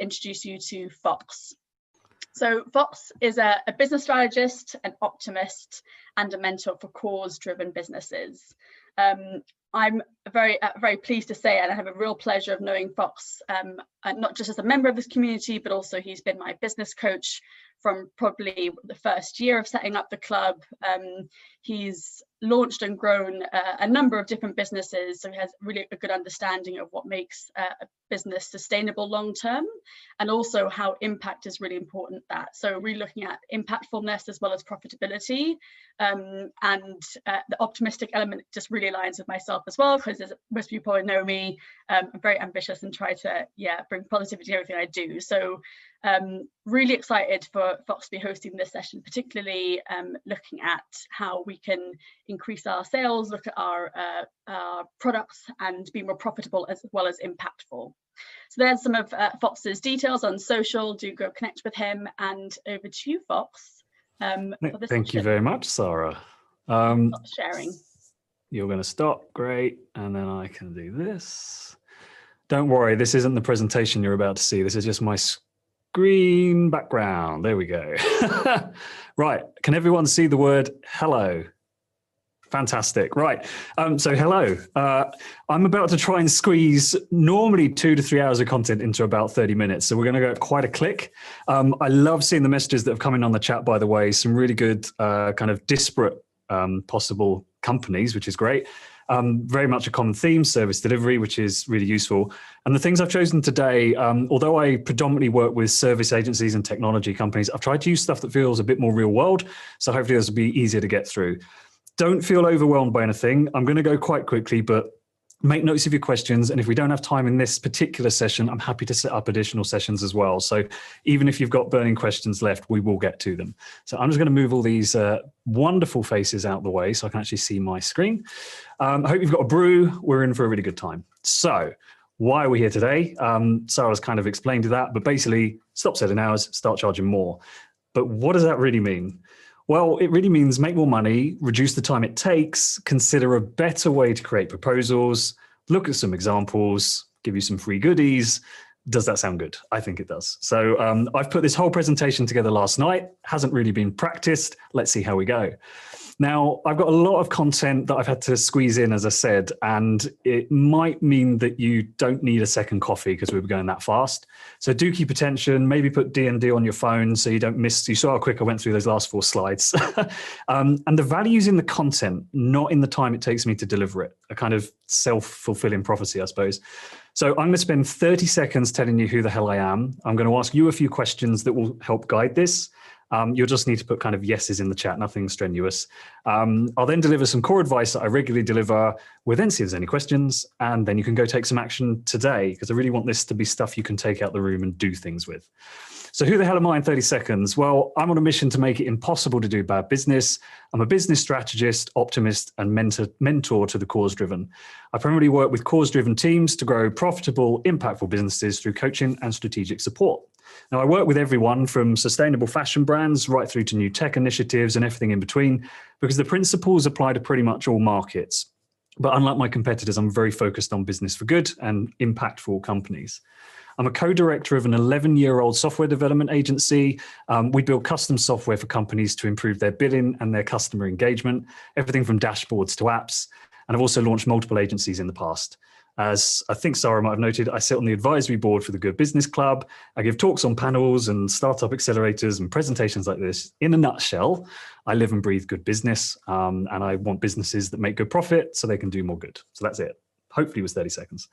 introduce you to Fox. So Fox is a business strategist, an optimist, and a mentor for cause-driven businesses. I'm very pleased to say, and I have a real pleasure of knowing Fox, not just as a member of this community, but also he's been my business coach from probably the first year of setting up the club. He's launched and grown a number of different businesses, so he has really a good understanding of what makes a business sustainable long term, and also how impact is really important. So really looking at impactfulness as well as profitability, and the optimistic element just really aligns with myself as well, because as most people probably know me, I'm very ambitious and try to bring positivity to everything I do. So really excited for Fox to be hosting this session, particularly looking at how we can increase our sales, look at our products, and be more profitable as well as impactful. So there's some of Fox's details on social. Do go connect with him, and over to you, Fox. For this Thank you very much, Sarah. Stop sharing. You're going to stop, great, and then I can do this. Don't worry, this isn't the presentation you're about to see. This is just my screen background. There we go. Right, can everyone see the word hello? Fantastic. Right. So hello. I'm about to try and squeeze normally 2 to 3 hours of content into about 30 minutes. So we're going to go quite a click. I love seeing the messages that have come in on the chat, by the way, some really good kind of disparate possible companies, which is great. Very much a common theme, service delivery, which is really useful. And the things I've chosen today, although I predominantly work with service agencies and technology companies, I've tried to use stuff that feels a bit more real world. So hopefully this will be easier to get through. Don't feel overwhelmed by anything. I'm going to go quite quickly, but make notes of your questions. And if we don't have time in this particular session, I'm happy to set up additional sessions as well. So even if you've got burning questions left, we will get to them. So I'm just going to move all these wonderful faces out of the way so I can actually see my screen. I hope you've got a brew. We're in for a really good time. So why are we here today? Sarah's kind of explained that, but basically stop selling hours, start charging more. But what does that really mean? Well, it really means make more money, reduce the time it takes, consider a better way to create proposals, look at some examples, give you some free goodies. Does that sound good? I think it does. So I've put this whole presentation together last night, hasn't really been practiced. Let's see how we go. Now, I've got a lot of content that I've had to squeeze in, as I said, and it might mean that you don't need a second coffee because we were going that fast. So do keep attention, maybe put D&D on your phone so you don't miss, you saw how quick I went through those last 4 slides. And the value's in the content, not in the time it takes me to deliver it, a kind of self-fulfilling prophecy, I suppose. So I'm going to spend 30 seconds telling you who the hell I am. I'm going to ask you a few questions that will help guide this. You'll just need to put kind of yeses in the chat, nothing strenuous. I'll then deliver some core advice that I regularly deliver. We'll then see if there's any questions, and then you can go take some action today, because I really want this to be stuff you can take out the room and do things with. So who the hell am I in 30 seconds? Well, I'm on a mission to make it impossible to do bad business. I'm a business strategist, optimist, and mentor to the cause-driven. I primarily work with cause-driven teams to grow profitable, impactful businesses through coaching and strategic support. Now, I work with everyone from sustainable fashion brands right through to new tech initiatives and everything in between, because the principles apply to pretty much all markets. But unlike my competitors, I'm very focused on business for good and impactful companies. I'm a co-director of an 11-year-old software development agency. We build custom software for companies to improve their billing and their customer engagement, everything from dashboards to apps. And I've also launched multiple agencies in the past. As I think Sarah might have noted, I sit on the advisory board for the Good Business Club. I give talks on panels and startup accelerators and presentations like this. In a nutshell, I live and breathe good business, and I want businesses that make good profit so they can do more good. So that's it. Hopefully it was 30 seconds.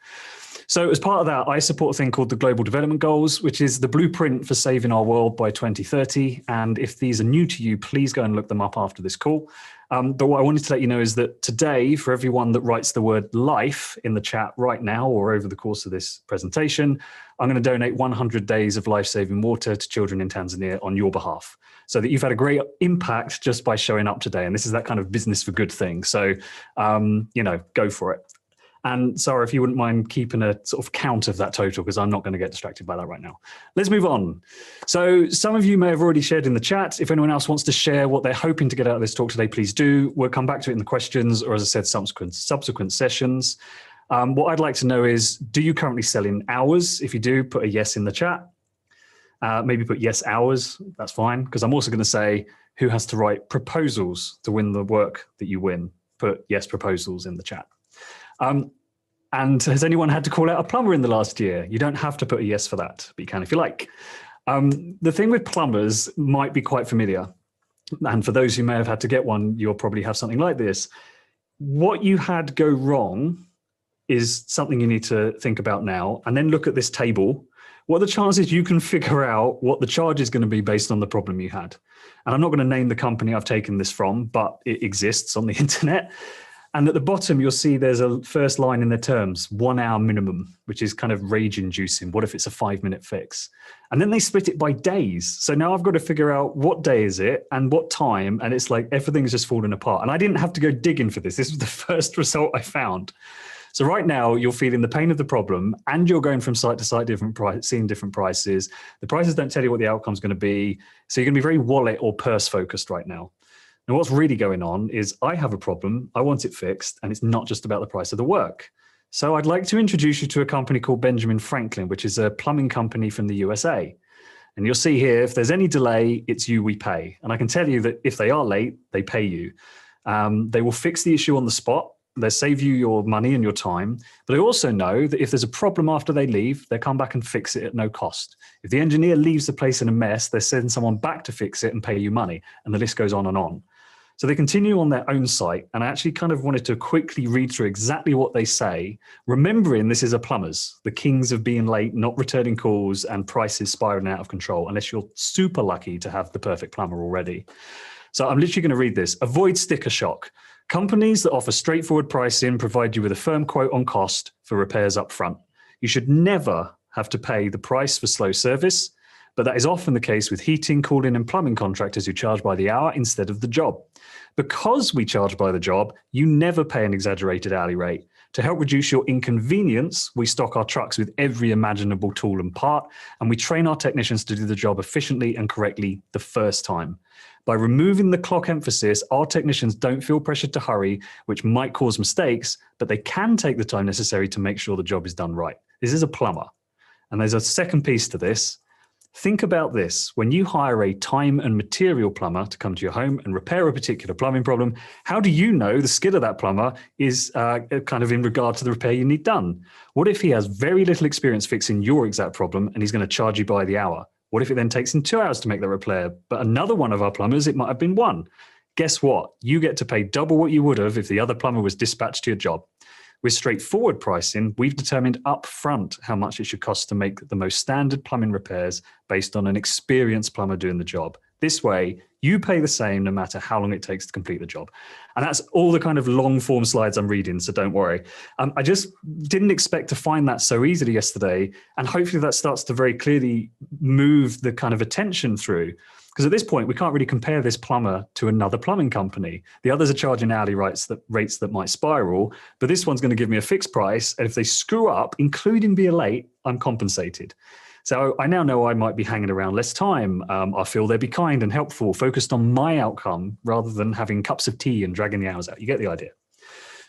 So as part of that, I support a thing called the Global Development Goals, which is the blueprint for saving our world by 2030. And if these are new to you, please go and look them up after this call. But what I wanted to let you know is that today, for everyone that writes the word life in the chat right now or over the course of this presentation, I'm going to donate 100 days of life-saving water to children in Tanzania on your behalf, so that you've had a great impact just by showing up today. And this is that kind of business for good thing. So, go for it. And Sarah, if you wouldn't mind keeping a sort of count of that total, because I'm not going to get distracted by that right now. Let's move on. So some of you may have already shared in the chat. If anyone else wants to share what they're hoping to get out of this talk today, please do. We'll come back to it in the questions, or as I said, subsequent sessions. What I'd like to know is, do you currently sell in hours? If you do, put a yes in the chat. Maybe put yes hours, that's fine, because I'm also going to say who has to write proposals to win the work that you win. Put yes proposals in the chat. And has anyone had to call out a plumber in the last year? You don't have to put a yes for that, but you can if you like. The thing with plumbers might be quite familiar. And for those who may have had to get one, you'll probably have something like this. What you had go wrong is something you need to think about now, and then look at this table. What are the chances you can figure out what the charge is going to be based on the problem you had? And I'm not going to name the company I've taken this from, but it exists on the internet. And at the bottom, you'll see there's a first line in their terms, 1 hour minimum, which is kind of rage inducing. What if it's a 5-minute fix? And then they split it by days. So now I've got to figure out what day is it and what time. And it's like everything's just falling apart. And I didn't have to go digging for this. This was the first result I found. So right now you're feeling the pain of the problem and you're going from site to site, seeing different prices. The prices don't tell you what the outcome is going to be. So you're going to be very wallet or purse focused right now. Now, what's really going on is I have a problem, I want it fixed, and it's not just about the price of the work. So I'd like to introduce you to a company called Benjamin Franklin, which is a plumbing company from the USA. And you'll see here, if there's any delay, it's you we pay. And I can tell you that if they are late, they pay you. They will fix the issue on the spot. They'll save you your money and your time. But I also know that if there's a problem after they leave, they'll come back and fix it at no cost. If the engineer leaves the place in a mess, they send someone back to fix it and pay you money. And the list goes on and on. So they continue on their own site, and I actually kind of wanted to quickly read through exactly what they say, remembering this is a plumbers, the kings of being late, not returning calls, and prices spiraling out of control, unless you're super lucky to have the perfect plumber already. So I'm literally going to read this. Avoid sticker shock. Companies that offer straightforward pricing provide you with a firm quote on cost for repairs up front. You should never have to pay the price for slow service, but that is often the case with heating, cooling, and plumbing contractors who charge by the hour instead of the job. Because we charge by the job, you never pay an exaggerated hourly rate. To help reduce your inconvenience, we stock our trucks with every imaginable tool and part, and we train our technicians to do the job efficiently and correctly the first time. By removing the clock emphasis, our technicians don't feel pressured to hurry, which might cause mistakes, but they can take the time necessary to make sure the job is done right. This is a plumber. And there's a second piece to this. Think about this. When you hire a time and material plumber to come to your home and repair a particular plumbing problem, how do you know the skill of that plumber is kind of in regard to the repair you need done? What if he has very little experience fixing your exact problem and he's going to charge you by the hour? What if it then takes him 2 hours to make that repair? But another one of our plumbers, it might have been 1. Guess what? You get to pay double what you would have if the other plumber was dispatched to your job. With straightforward pricing, we've determined upfront how much it should cost to make the most standard plumbing repairs based on an experienced plumber doing the job. This way, you pay the same no matter how long it takes to complete the job. And that's all the kind of long form slides I'm reading, so don't worry. I just didn't expect to find that so easily yesterday. And hopefully that starts to very clearly move the kind of attention through. Because at this point, we can't really compare this plumber to another plumbing company. The others are charging hourly rates that might spiral, but this one's going to give me a fixed price. And if they screw up, including being late, I'm compensated. So I now know I might be hanging around less time. I feel they'd be kind and helpful, focused on my outcome rather than having cups of tea and dragging the hours out. You get the idea.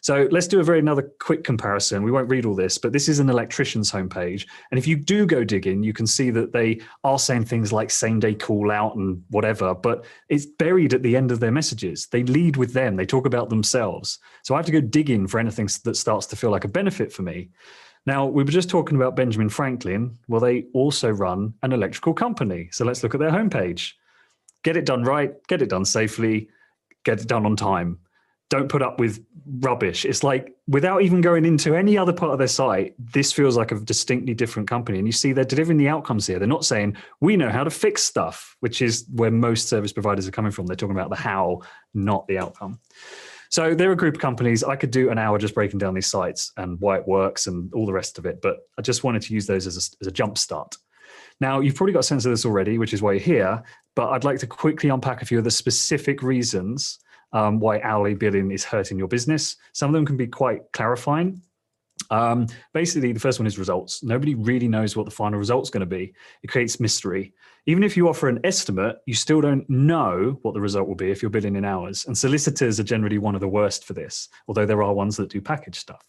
So let's do another quick comparison. We won't read all this, but this is an electrician's homepage. And if you do go digging, you can see that they are saying things like same day call out and whatever, but it's buried at the end of their messages. They lead with them. They talk about themselves. So I have to go digging for anything that starts to feel like a benefit for me. Now, we were just talking about Benjamin Franklin. Well, they also run an electrical company. So let's look at their homepage. Get it done right, get it done safely, get it done on time. Don't put up with rubbish. It's like, without even going into any other part of their site, this feels like a distinctly different company. And you see they're delivering the outcomes here. They're not saying, we know how to fix stuff, which is where most service providers are coming from. They're talking about the how, not the outcome. So they're a group of companies. I could do an hour just breaking down these sites and why it works and all the rest of it. But I just wanted to use those as a jump start. Now, you've probably got a sense of this already, which is why you're here. But I'd like to quickly unpack a few of the specific reasons why hourly billing is hurting your business. Some of them can be quite clarifying. Basically, the first one is results. Nobody really knows what the final result's going to be. It creates mystery. Even if you offer an estimate, you still don't know what the result will be if you're billing in hours. And solicitors are generally one of the worst for this, although there are ones that do package stuff.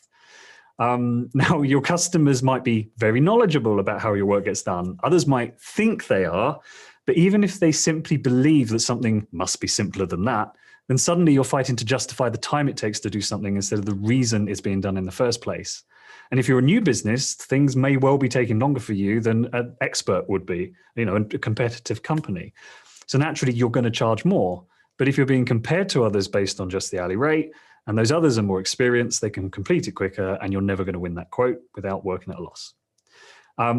Now, your customers might be very knowledgeable about how your work gets done. Others might think they are, but even if they simply believe that something must be simpler than that, then suddenly you're fighting to justify the time it takes to do something instead of the reason it's being done in the first place. And if you're a new business, things may well be taking longer for you than an expert would be, a competitive company. So naturally, you're going to charge more. But if you're being compared to others based on just the hourly rate, and those others are more experienced, they can complete it quicker, and you're never going to win that quote without working at a loss.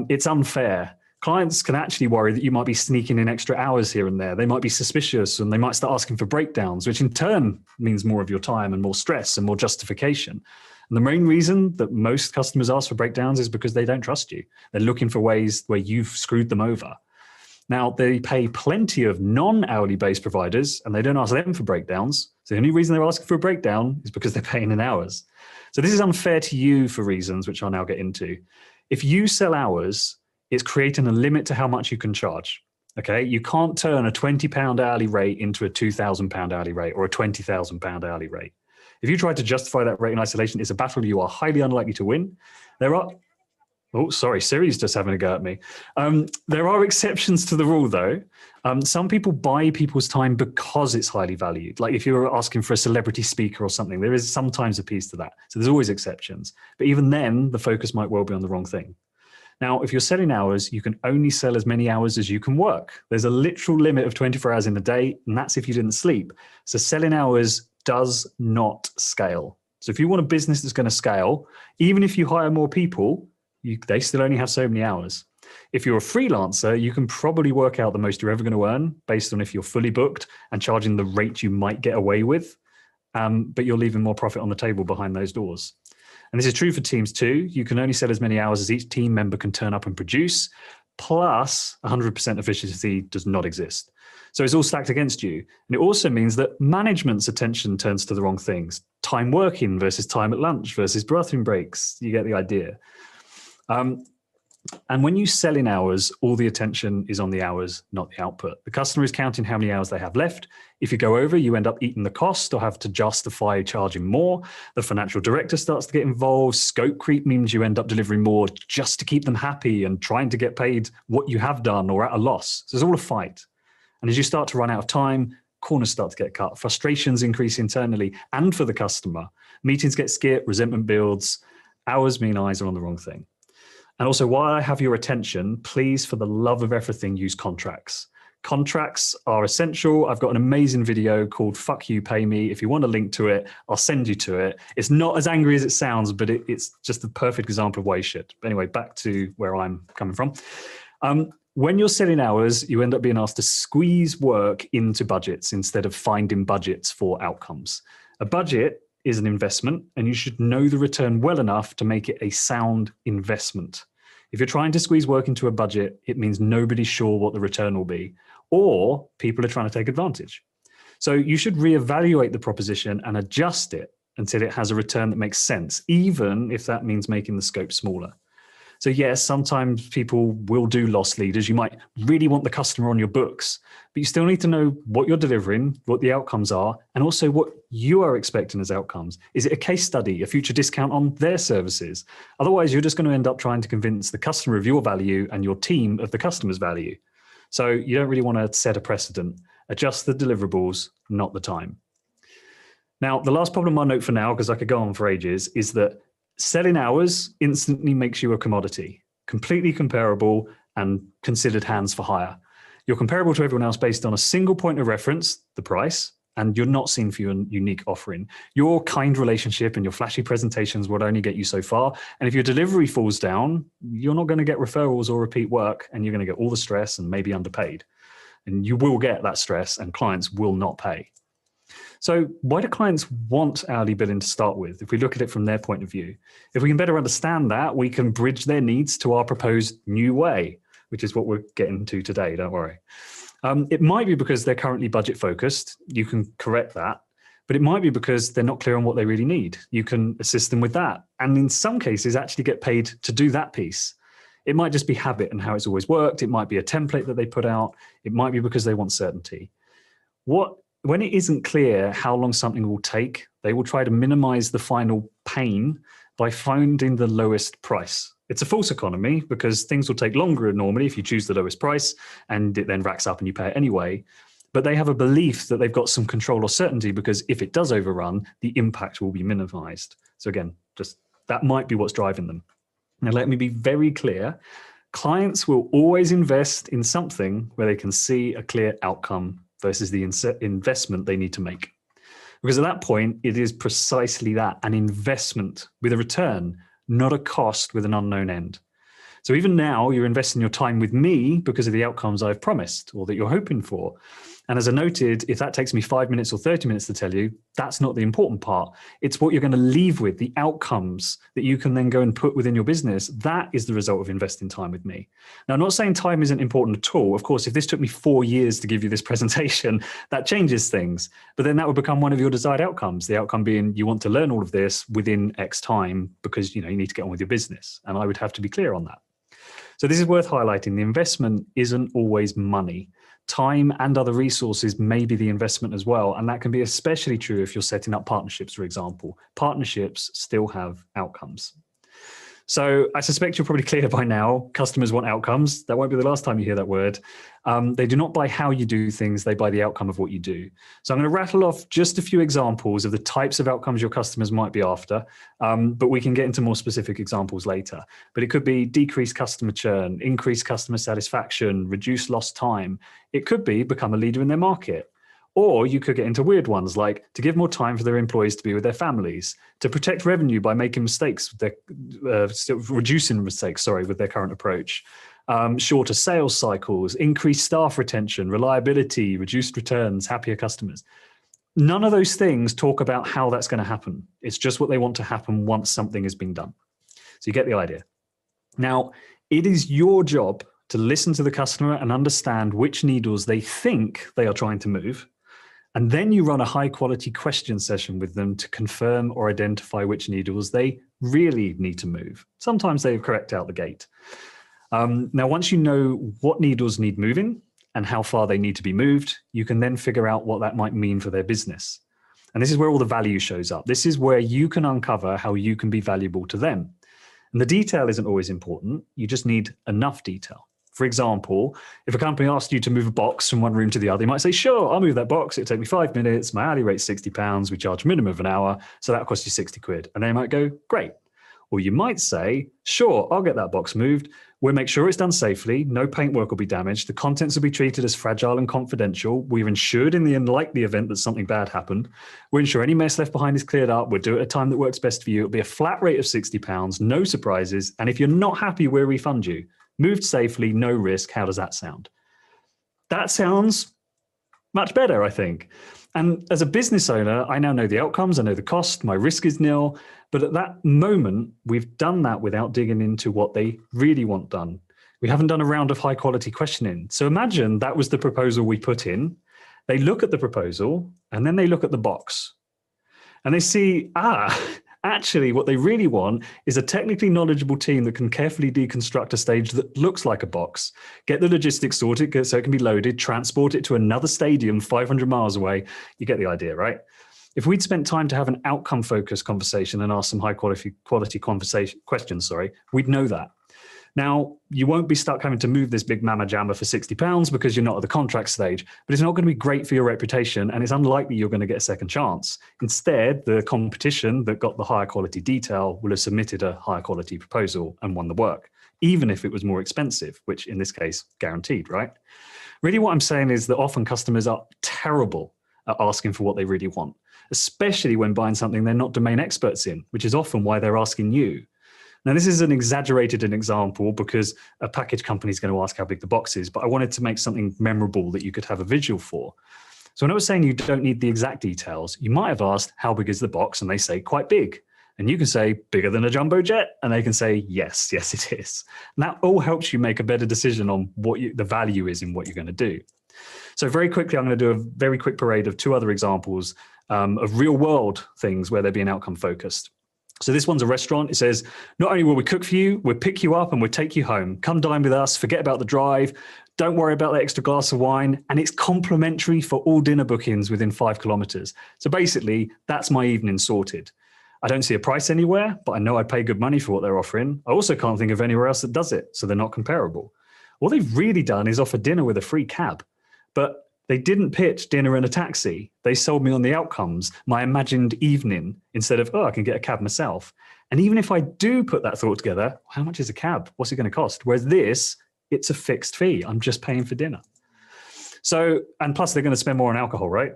It's unfair. Clients can actually worry that you might be sneaking in extra hours here and there. They might be suspicious, and they might start asking for breakdowns, which in turn means more of your time and more stress and more justification. And the main reason that most customers ask for breakdowns is because they don't trust you. They're looking for ways where you've screwed them over. Now, they pay plenty of non-hourly based providers, and they don't ask them for breakdowns. So the only reason they're asking for a breakdown is because they're paying in hours. So this is unfair to you for reasons which I'll now get into. If you sell hours, it's creating a limit to how much you can charge. Okay, you can't turn a £20 hourly rate into a £2,000 hourly rate or a £20,000 hourly rate. If you try to justify that rate in isolation, it's a battle you are highly unlikely to win. Oh, sorry, Siri's just having a go at me. There are exceptions to the rule, though. Some people buy people's time because it's highly valued. Like if you're asking for a celebrity speaker or something, there is sometimes a piece to that. So there's always exceptions. But even then, the focus might well be on the wrong thing. Now, if you're selling hours, you can only sell as many hours as you can work. There's a literal limit of 24 hours in a day, and that's if you didn't sleep. So selling hours does not scale. So if you want a business that's going to scale, even if you hire more people, they still only have so many hours. If you're a freelancer, you can probably work out the most you're ever going to earn based on if you're fully booked and charging the rate you might get away with, but you're leaving more profit on the table behind those doors. And this is true for teams too. You can only sell as many hours as each team member can turn up and produce, plus 100% efficiency does not exist. So it's all stacked against you. And it also means that management's attention turns to the wrong things. Time working versus time at lunch versus bathroom breaks. You get the idea. And when you sell in hours, all the attention is on the hours, not the output. The customer is counting how many hours they have left. If you go over, you end up eating the cost or have to justify charging more. The financial director starts to get involved. Scope creep means you end up delivering more just to keep them happy and trying to get paid what you have done or at a loss. So it's all a fight. And as you start to run out of time, corners start to get cut. Frustrations increase internally and for the customer. Meetings get skipped, resentment builds. Hours mean eyes are on the wrong thing. And also, while I have your attention, please, for the love of everything, use contracts. Contracts are essential. I've got an amazing video called Fuck You, Pay Me. If you want a link to it, I'll send you to it. It's not as angry as it sounds, but it's just the perfect example of why you should. But anyway, back to where I'm coming from. When you're selling hours, you end up being asked to squeeze work into budgets instead of finding budgets for outcomes. A budget is an investment, and you should know the return well enough to make it a sound investment. If you're trying to squeeze work into a budget, it means nobody's sure what the return will be, or people are trying to take advantage. So you should reevaluate the proposition and adjust it until it has a return that makes sense, even if that means making the scope smaller. So yes, sometimes people will do loss leaders. You might really want the customer on your books, but you still need to know what you're delivering, what the outcomes are, and also what you are expecting as outcomes. Is it a case study, a future discount on their services? Otherwise, you're just going to end up trying to convince the customer of your value and your team of the customer's value. So you don't really want to set a precedent. Adjust the deliverables, not the time. Now, the last problem I'll note for now, because I could go on for ages, is that selling hours instantly makes you a commodity, completely comparable and considered hands for hire. You're comparable to everyone else based on a single point of reference, the price, and you're not seen for your unique offering. Your kind relationship and your flashy presentations will only get you so far. And if your delivery falls down, you're not going to get referrals or repeat work, and you're going to get all the stress and maybe underpaid. And you will get that stress, and clients will not pay. So why do clients want hourly billing to start with, if we look at it from their point of view? If we can better understand that, we can bridge their needs to our proposed new way, which is what we're getting to today, don't worry. It might be because they're currently budget focused. You can correct that. But it might be because they're not clear on what they really need. You can assist them with that. And in some cases, actually get paid to do that piece. It might just be habit and how it's always worked. It might be a template that they put out. It might be because they want certainty. When it isn't clear how long something will take, they will try to minimize the final pain by finding the lowest price. It's a false economy because things will take longer normally if you choose the lowest price, and it then racks up and you pay it anyway. But they have a belief that they've got some control or certainty because if it does overrun, the impact will be minimized. So again, just that might be what's driving them. Now, let me be very clear. Clients will always invest in something where they can see a clear outcome versus the investment they need to make. Because at that point, it is precisely that, an investment with a return, not a cost with an unknown end. So even now, you're investing your time with me because of the outcomes I've promised or that you're hoping for. And as I noted, if that takes me 5 minutes or 30 minutes to tell you, that's not the important part. It's what you're going to leave with, the outcomes that you can then go and put within your business. That is the result of investing time with me. Now, I'm not saying time isn't important at all. Of course, if this took me 4 years to give you this presentation, that changes things. But then that would become one of your desired outcomes. The outcome being you want to learn all of this within X time because you need to get on with your business. And I would have to be clear on that. So this is worth highlighting. The investment isn't always money. Time and other resources may be the investment as well. And that can be especially true if you're setting up partnerships, for example. Partnerships still have outcomes. So I suspect you're probably clear by now, customers want outcomes. That won't be the last time you hear that word. They do not buy how you do things, they buy the outcome of what you do. So I'm going to rattle off just a few examples of the types of outcomes your customers might be after, but we can get into more specific examples later. But it could be decreased customer churn, increased customer satisfaction, reduced lost time. It could be become a leader in their market. Or you could get into weird ones like to give more time for their employees to be with their families, to protect revenue by making mistakes, reducing mistakes, with their current approach, shorter sales cycles, increased staff retention, reliability, reduced returns, happier customers. None of those things talk about how that's going to happen. It's just what they want to happen once something has been done. So you get the idea. Now, it is your job to listen to the customer and understand which needles they think they are trying to move. And then you run a high quality question session with them to confirm or identify which needles they really need to move. Sometimes they are correct out the gate. Now, once you know what needles need moving and how far they need to be moved, you can then figure out what that might mean for their business. And this is where all the value shows up. This is where you can uncover how you can be valuable to them. And the detail isn't always important. You just need enough detail. For example, if a company asked you to move a box from one room to the other, you might say, sure, I'll move that box. It'll take me 5 minutes. My hourly rate's £60. We charge a minimum of an hour. So that'll cost you 60 quid. And they might go, great. Or you might say, sure, I'll get that box moved. We'll make sure it's done safely. No paintwork will be damaged. The contents will be treated as fragile and confidential. We're insured in the unlikely event that something bad happened. We'll ensure any mess left behind is cleared up. We'll do it at a time that works best for you. It'll be a flat rate of £60, no surprises. And if you're not happy, we'll refund you. Moved safely, no risk. How does that sound? That sounds much better, I think. And as a business owner, I now know the outcomes, I know the cost, my risk is nil. But at that moment, we've done that without digging into what they really want done. We haven't done a round of high quality questioning. So imagine that was the proposal we put in. They look at the proposal and then they look at the box and they see, actually, what they really want is a technically knowledgeable team that can carefully deconstruct a stage that looks like a box, get the logistics sorted so it can be loaded, transport it to another stadium 500 miles away. You get the idea, right? If we'd spent time to have an outcome-focused conversation and ask some high-quality questions, we'd know that. Now, you won't be stuck having to move this big mamma jamma for £60 because you're not at the contract stage, but it's not going to be great for your reputation and it's unlikely you're going to get a second chance. Instead, the competition that got the higher quality detail will have submitted a higher quality proposal and won the work, even if it was more expensive, which in this case, guaranteed, right? Really what I'm saying is that often customers are terrible at asking for what they really want, especially when buying something they're not domain experts in, which is often why they're asking you. Now, this is an exaggerated example because a package company is going to ask how big the box is, but I wanted to make something memorable that you could have a visual for. So when I was saying you don't need the exact details, you might have asked, how big is the box? And they say, quite big. And you can say, bigger than a jumbo jet? And they can say, yes, it is. And that all helps you make a better decision on what the value is in what you're going to do. So very quickly, I'm going to do a very quick parade of two other examples of real world things where they're being outcome focused. So this one's a restaurant. It says, not only will we cook for you, we'll pick you up and we'll take you home. Come dine with us. Forget about the drive. Don't worry about the extra glass of wine. And it's complimentary for all dinner bookings within 5 kilometers. So basically, that's my evening sorted. I don't see a price anywhere, but I know I'd pay good money for what they're offering. I also can't think of anywhere else that does it, so they're not comparable. What they've really done is offer dinner with a free cab, but they didn't pitch dinner and a taxi. They sold me on the outcomes, my imagined evening, instead of, oh, I can get a cab myself. And even if I do put that thought together, how much is a cab? What's it going to cost? Whereas this, it's a fixed fee. I'm just paying for dinner. So, and plus they're going to spend more on alcohol, right?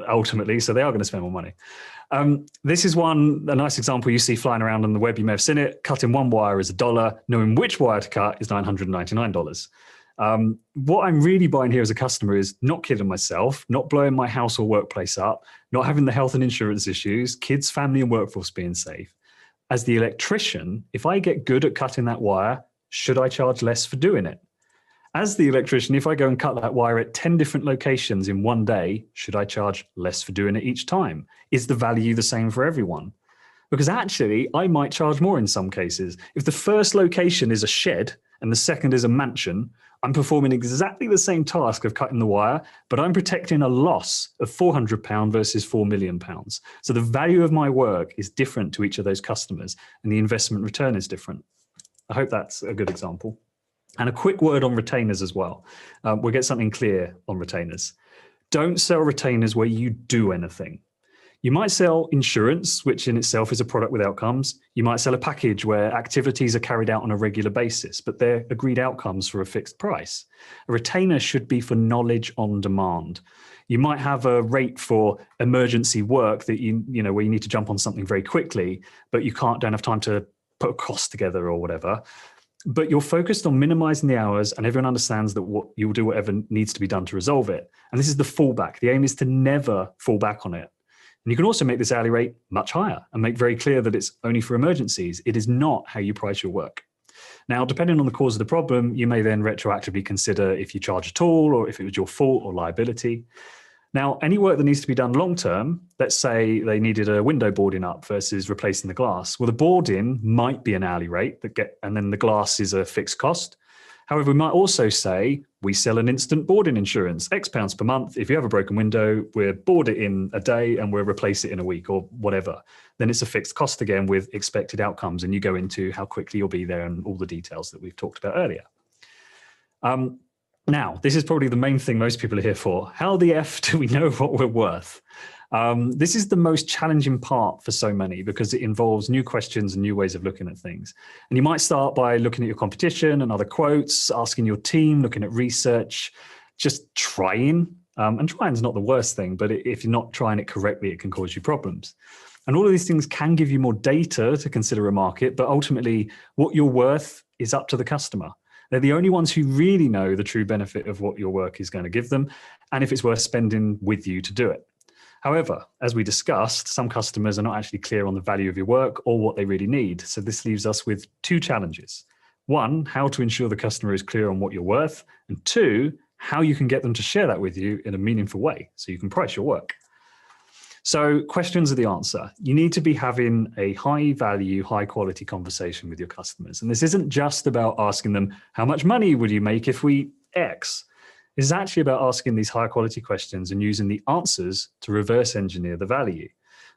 Ultimately, so they are going to spend more money. This is a nice example you see flying around on the web. You may have seen it. Cutting one wire is $1. Knowing which wire to cut is $999. What I'm really buying here as a customer is not killing myself, not blowing my house or workplace up, not having the health and insurance issues, kids, family, and workforce being safe. As the electrician, if I get good at cutting that wire, should I charge less for doing it? As the electrician, if I go and cut that wire at 10 different locations in one day, should I charge less for doing it each time? Is the value the same for everyone? Because actually, I might charge more in some cases. If the first location is a shed and the second is a mansion, I'm performing exactly the same task of cutting the wire, but I'm protecting a loss of £400 versus £4 million. So the value of my work is different to each of those customers, and the investment return is different. I hope that's a good example. And a quick word on retainers as well. We'll get something clear on retainers. Don't sell retainers where you do anything. You might sell insurance, which in itself is a product with outcomes. You might sell a package where activities are carried out on a regular basis, but they're agreed outcomes for a fixed price. A retainer should be for knowledge on demand. You might have a rate for emergency work that where you need to jump on something very quickly, but you don't have time to put a cost together or whatever. But you're focused on minimizing the hours, and everyone understands that you'll do whatever needs to be done to resolve it. And this is the fallback. The aim is to never fall back on it. And you can also make this hourly rate much higher and make very clear that it's only for emergencies. It is not how you price your work. Now, depending on the cause of the problem, you may then retroactively consider if you charge at all, or if it was your fault or liability. Now, any work that needs to be done long term, let's say they needed a window boarding up versus replacing the glass. Well, the boarding might be an hourly rate and then the glass is a fixed cost. However, we might also say we sell an instant boarding insurance, X pounds per month. If you have a broken window, we'll board it in a day and we'll replace it in a week or whatever. Then it's a fixed cost again with expected outcomes, and you go into how quickly you'll be there and all the details that we've talked about earlier. Now, this is probably the main thing most people are here for. How the F do we know what we're worth? This is the most challenging part for so many because it involves new questions and new ways of looking at things. And you might start by looking at your competition and other quotes, asking your team, looking at research, just trying. And trying is not the worst thing, but if you're not trying it correctly, it can cause you problems. And all of these things can give you more data to consider a market, but ultimately what you're worth is up to the customer. They're the only ones who really know the true benefit of what your work is going to give them, and if it's worth spending with you to do it. However, as we discussed, some customers are not actually clear on the value of your work or what they really need. So this leaves us with two challenges. One, how to ensure the customer is clear on what you're worth, and two, how you can get them to share that with you in a meaningful way so you can price your work. So questions are the answer. You need to be having a high value, high quality conversation with your customers. And this isn't just about asking them, how much money would you make if we X? It's actually about asking these high quality questions and using the answers to reverse engineer the value.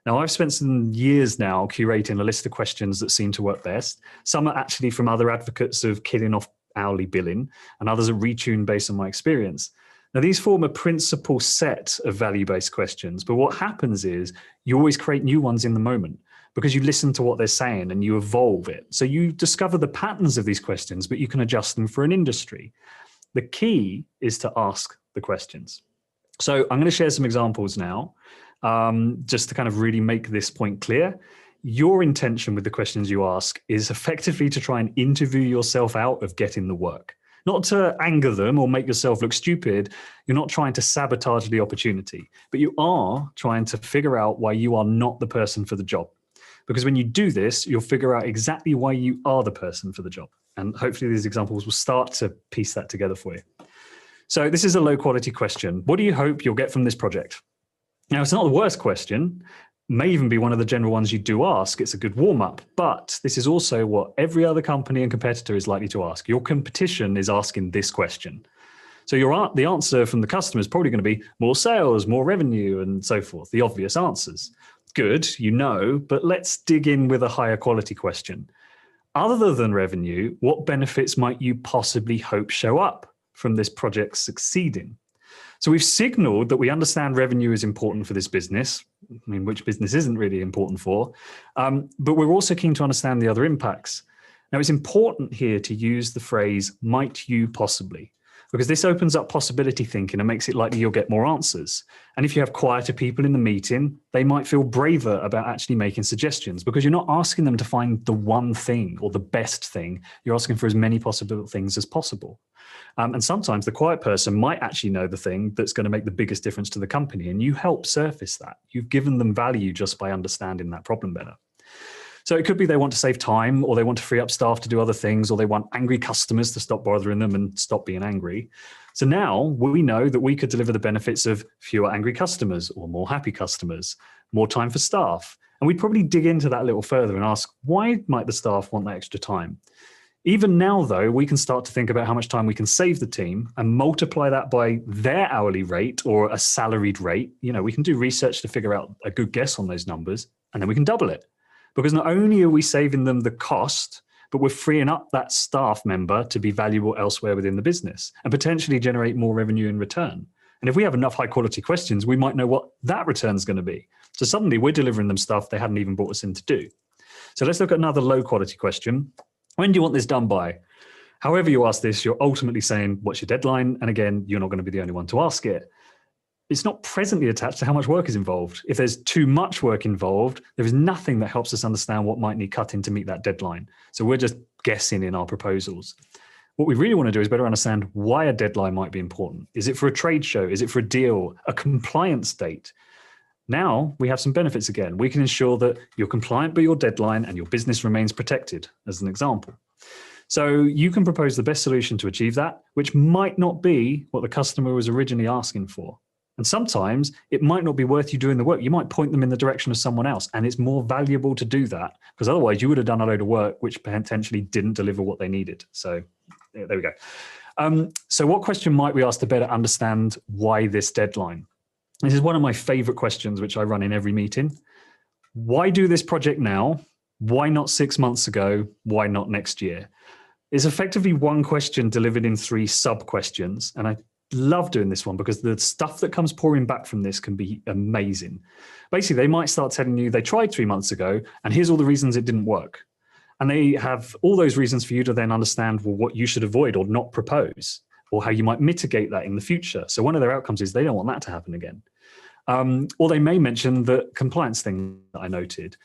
Now, I've spent some years now curating a list of questions that seem to work best. Some are actually from other advocates of killing off hourly billing, and others are retuned based on my experience. Now, these form a principal set of value-based questions, but what happens is you always create new ones in the moment because you listen to what they're saying and you evolve it. So you discover the patterns of these questions, but you can adjust them for an industry. The key is to ask the questions. So I'm going to share some examples now, just to kind of really make this point clear. Your intention with the questions you ask is effectively to try and interview yourself out of getting the work. Not to anger them or make yourself look stupid. You're not trying to sabotage the opportunity, but you are trying to figure out why you are not the person for the job. Because when you do this, you'll figure out exactly why you are the person for the job. And hopefully these examples will start to piece that together for you. So this is a low quality question. What do you hope you'll get from this project? Now, it's not the worst question. May even be one of the general ones you do ask. It's a good warm-up, but this is also what every other company and competitor is likely to ask. Your competition is asking this question. So the answer from the customer is probably going to be more sales, more revenue, and so forth, the obvious answers. Good, you know, but let's dig in with a higher quality question. Other than revenue, what benefits might you possibly hope show up from this project succeeding? So we've signaled that we understand revenue is important for this business. I mean, which business isn't really important for? But we're also keen to understand the other impacts. Now, it's important here to use the phrase, might you possibly, because this opens up possibility thinking and makes it likely you'll get more answers. And if you have quieter people in the meeting, they might feel braver about actually making suggestions, because you're not asking them to find the one thing or the best thing. You're asking for as many possible things as possible. And sometimes the quiet person might actually know the thing that's going to make the biggest difference to the company, and you help surface that. You've given them value just by understanding that problem better. So it could be they want to save time, or they want to free up staff to do other things, or they want angry customers to stop bothering them and stop being angry. So now we know that we could deliver the benefits of fewer angry customers or more happy customers, more time for staff. And we'd probably dig into that a little further and ask, why might the staff want that extra time? Even now, though, we can start to think about how much time we can save the team and multiply that by their hourly rate or a salaried rate. You know, we can do research to figure out a good guess on those numbers, and then we can double it. Because not only are we saving them the cost, but we're freeing up that staff member to be valuable elsewhere within the business and potentially generate more revenue in return. And if we have enough high quality questions, we might know what that return is going to be. So suddenly we're delivering them stuff they hadn't even brought us in to do. So let's look at another low quality question. When do you want this done by? However you ask this, you're ultimately saying, what's your deadline? And again, you're not going to be the only one to ask it. It's not presently attached to how much work is involved. If there's too much work involved, there is nothing that helps us understand what might need cutting to meet that deadline. So we're just guessing in our proposals. What we really want to do is better understand why a deadline might be important. Is it for a trade show? Is it for a deal? A compliance date? Now we have some benefits again. We can ensure that you're compliant by your deadline and your business remains protected, as an example. So you can propose the best solution to achieve that, which might not be what the customer was originally asking for. And sometimes it might not be worth you doing the work. You might point them in the direction of someone else, and it's more valuable to do that, because otherwise you would have done a load of work which potentially didn't deliver what they needed. So there we go. So what question might we ask to better understand why this deadline? This is one of my favorite questions, which I run in every meeting. Why do this project now? Why not 6 months ago? Why not next year? It's effectively one question delivered in 3 sub-questions. And I love doing this one because the stuff that comes pouring back from this can be amazing. Basically, they might start telling you they tried 3 months ago, and here's all the reasons it didn't work. And they have all those reasons for you to then understand, well, what you should avoid or not propose, or how you might mitigate that in the future. So one of their outcomes is they don't want that to happen again. Or they may mention the compliance thing that I noted.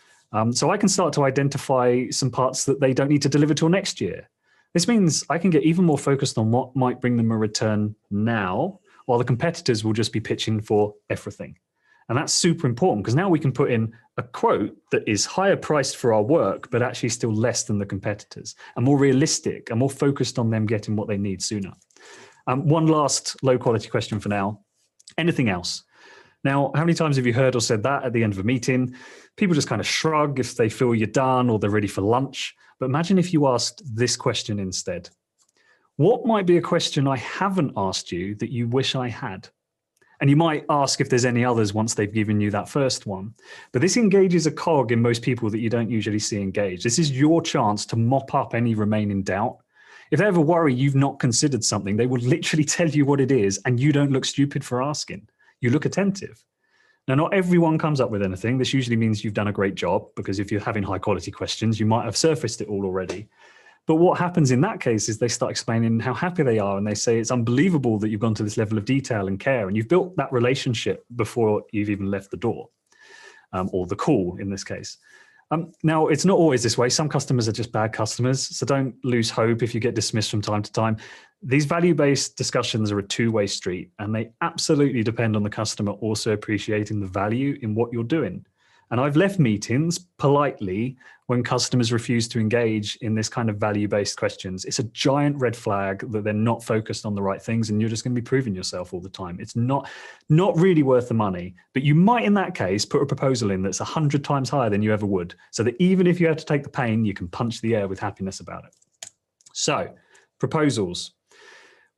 So I can start to identify some parts that they don't need to deliver till next year. This means I can get even more focused on what might bring them a return now, while the competitors will just be pitching for everything. And that's super important, because now we can put in a quote that is higher priced for our work, but actually still less than the competitors, and more realistic and more focused on them getting what they need sooner. One last low quality question for now. Anything else? Now, how many times have you heard or said that at the end of a meeting? People just kind of shrug if they feel you're done or they're ready for lunch. But imagine if you asked this question instead. What might be a question I haven't asked you that you wish I had? And you might ask if there's any others once they've given you that first one. But this engages a cog in most people that you don't usually see engaged. This is your chance to mop up any remaining doubt. If they ever worry you've not considered something, they will literally tell you what it is, and you don't look stupid for asking. You look attentive. Now, not everyone comes up with anything. This usually means you've done a great job, because if you're having high quality questions, you might have surfaced it all already. But what happens in that case is they start explaining how happy they are, and they say it's unbelievable that you've gone to this level of detail and care, and you've built that relationship before you've even left the door, or the call in this case. Now, it's not always this way. Some customers are just bad customers, so don't lose hope if you get dismissed from time to time. These value-based discussions are a two-way street, and they absolutely depend on the customer also appreciating the value in what you're doing. And I've left meetings politely when customers refuse to engage in this kind of value-based questions. It's a giant red flag that they're not focused on the right things, and you're just going to be proving yourself all the time. It's not really worth the money, but you might in that case put a proposal in that's 100 times higher than you ever would, so that even if you have to take the pain, you can punch the air with happiness about it. So, proposals.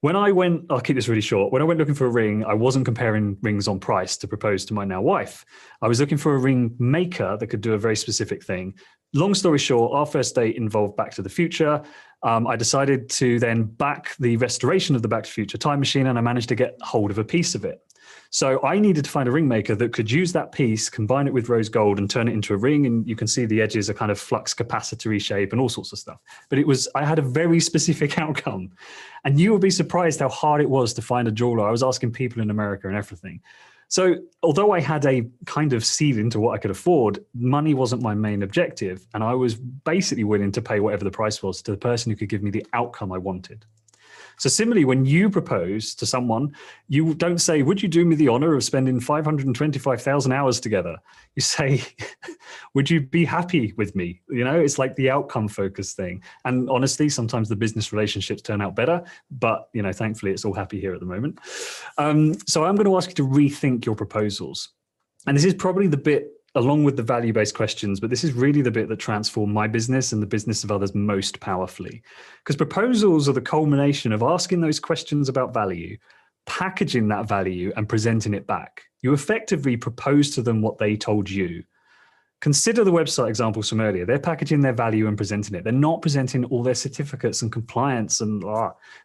When I'll keep this really short. When I went looking for a ring, I wasn't comparing rings on price to propose to my now wife. I was looking for a ring maker that could do a very specific thing. Long story short, our first date involved Back to the Future. I decided to then back the restoration of the Back to the Future time machine, and I managed to get hold of a piece of it. So I needed to find a ring maker that could use that piece, combine it with rose gold and turn it into a ring. And you can see the edges are kind of flux capacitor shape and all sorts of stuff. But I had a very specific outcome. And you would be surprised how hard it was to find a jeweler. I was asking people in America and everything. So although I had a kind of seed into what I could afford, money wasn't my main objective. And I was basically willing to pay whatever the price was to the person who could give me the outcome I wanted. So similarly, when you propose to someone, you don't say, would you do me the honor of spending 525,000 hours together? You say, would you be happy with me? You know, it's like the outcome focused thing. And honestly, sometimes the business relationships turn out better, but, you know, thankfully it's all happy here at the moment. So I'm going to ask you to rethink your proposals. And this is probably the bit, along with the value-based questions, but this is really the bit that transformed my business and the business of others most powerfully. Because proposals are the culmination of asking those questions about value, packaging that value and presenting it back. You effectively propose to them what they told you. Consider the website examples from earlier. They're packaging their value and presenting it. They're not presenting all their certificates and compliance and